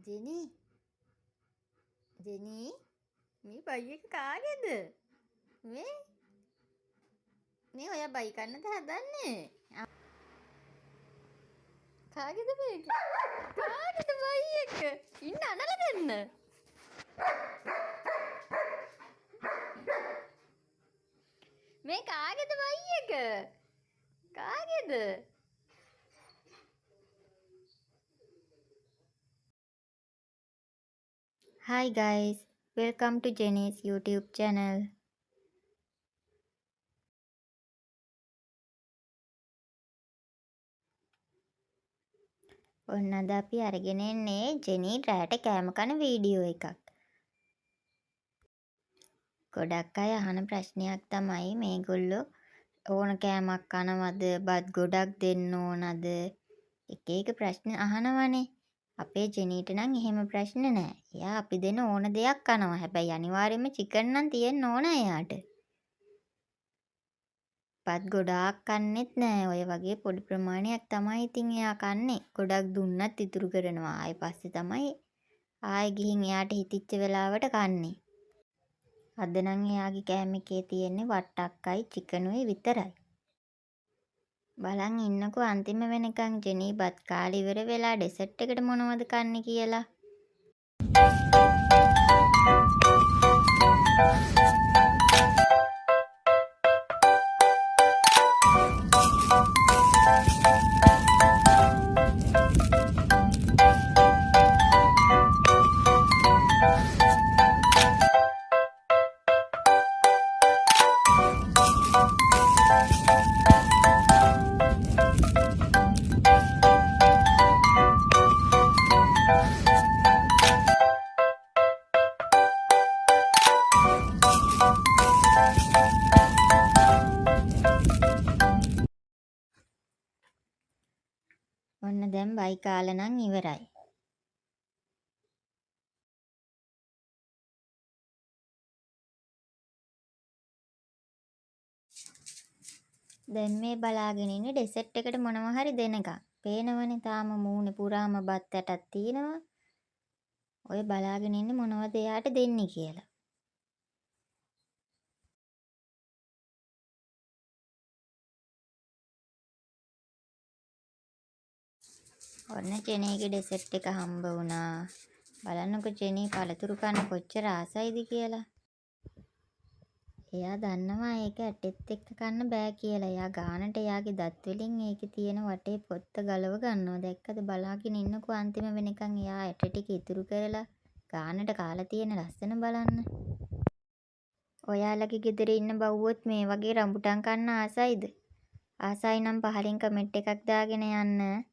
ජෙනි ජෙනි මේ බයි එක කාගේද? මේ ඔයා බයි කන්නද හදන්නේ? කාගේද මේක? කාගේද බයි එක? ඉන්න අනලා දෙන්න. මේ කාගේද බයි එක? කාගේද? Hi guys, welcome to Jenny's YouTube channel. ඔන්න අද අපි අරගෙන එන්නේ ජෙනි රැට කෑම කන වීඩියෝ එකක්. ගොඩක් අය අහන ප්‍රශ්නයක් තමයි මේගොල්ලෝ ඕන කෑමක් කනවද, බත් ගොඩක් දෙන්න ඕනද? එක එක ප්‍රශ්න අහනවනේ. අපේ ජෙනීට නම් එහෙම ප්‍රශ්න නෑ. එයා අපි දෙන ඕන දෙයක් කනවා. හැබැයි අනිවාර්යයෙන්ම චිකන් නම් තියෙන්න ඕන එයාට. බත් ගොඩාක් කන්නෙත් නෑ. ඔය වගේ පොඩි ප්‍රමාණයක් තමයි ඉතින් එයා කන්නේ. ගොඩක් දුන්නත් ඉතුරු කරනවා. ආයෙ පස්සේ තමයි ආයෙ ගිහින් එයාට හිතිච්ච වෙලාවට කන්නේ. අද නම් එයාගේ කෑම එකේ තියෙන්නේ වට්ටක්කයි චිකනුයි විතරයි. බලන් ඉන්නකෝ අන්තිම වෙනකන් ජෙනී බත් කාලේ ඉවර වෙලා ඩෙසර්ට් එකට මොනවද කන්නේ කියලා. ඔන්න දැන් බයි කාලා නම් ඉවරයි. දැන් මේ බලාගෙන ඉන්නේ ඩෙසර්ට් එකට මොනවා හරි දෙනකම්. පේනවනේ තාම මූණේ පුරාම බත් ඇටක් තියෙනවා. ඔය බලාගෙන ඉන්නේ මොනවද එයාට දෙන්නේ කියලා. ඔන්න ජෙනීගේ ඩෙසර්ට් එක හම්බ වුණා. බලන්නකො ජෙනී පළතුරු කන්න කොච්චර ආසයිද කියලා. එයා දන්නවා ඒක ඇටෙත් එක්ක කන්න බෑ කියලා. එයා ගානට එයාගේ දත් වලින් ඒකේ තියෙන වටේ පොත්ත ගලව ගන්නවා. දැක්කද? බලාගෙන ඉන්නකෝ අන්තිම වෙනකන් එයා ඇට ටික ඉතුරු කරලා ගානට කාලා තියෙන ලස්සන බලන්න. ඔයාලගේ ගෙදර ඉන්න බව්වොත් මේ වගේ රඹුටන් කන්න ආසයිද? ආසයි නම් පහලින් කමෙන්ට් එකක් දාගෙන යන්න.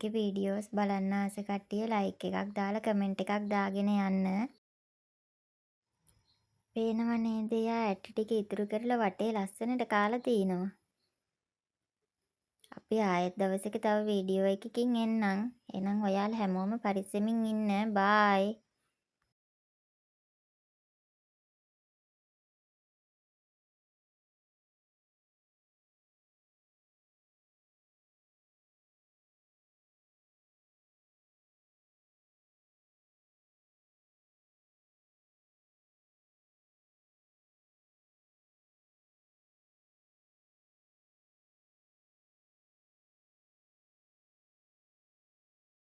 මගේ වීඩියෝස් බලන්න ආස කට්ටිය ලයික් එකක් දාලා කමෙන්ට් එකක් දාගෙන යන්න. පේනව නේද එයා ඇට ටික ඉතුරු කරලා වටේ ලස්සනට කාලා තිනවා. අපි ආයෙත් දවසක තව වීඩියෝ එකකින් එන්නම්. එහෙනම් ඔයාලා හැමෝම පරිස්සමින් ඉන්න. බායි.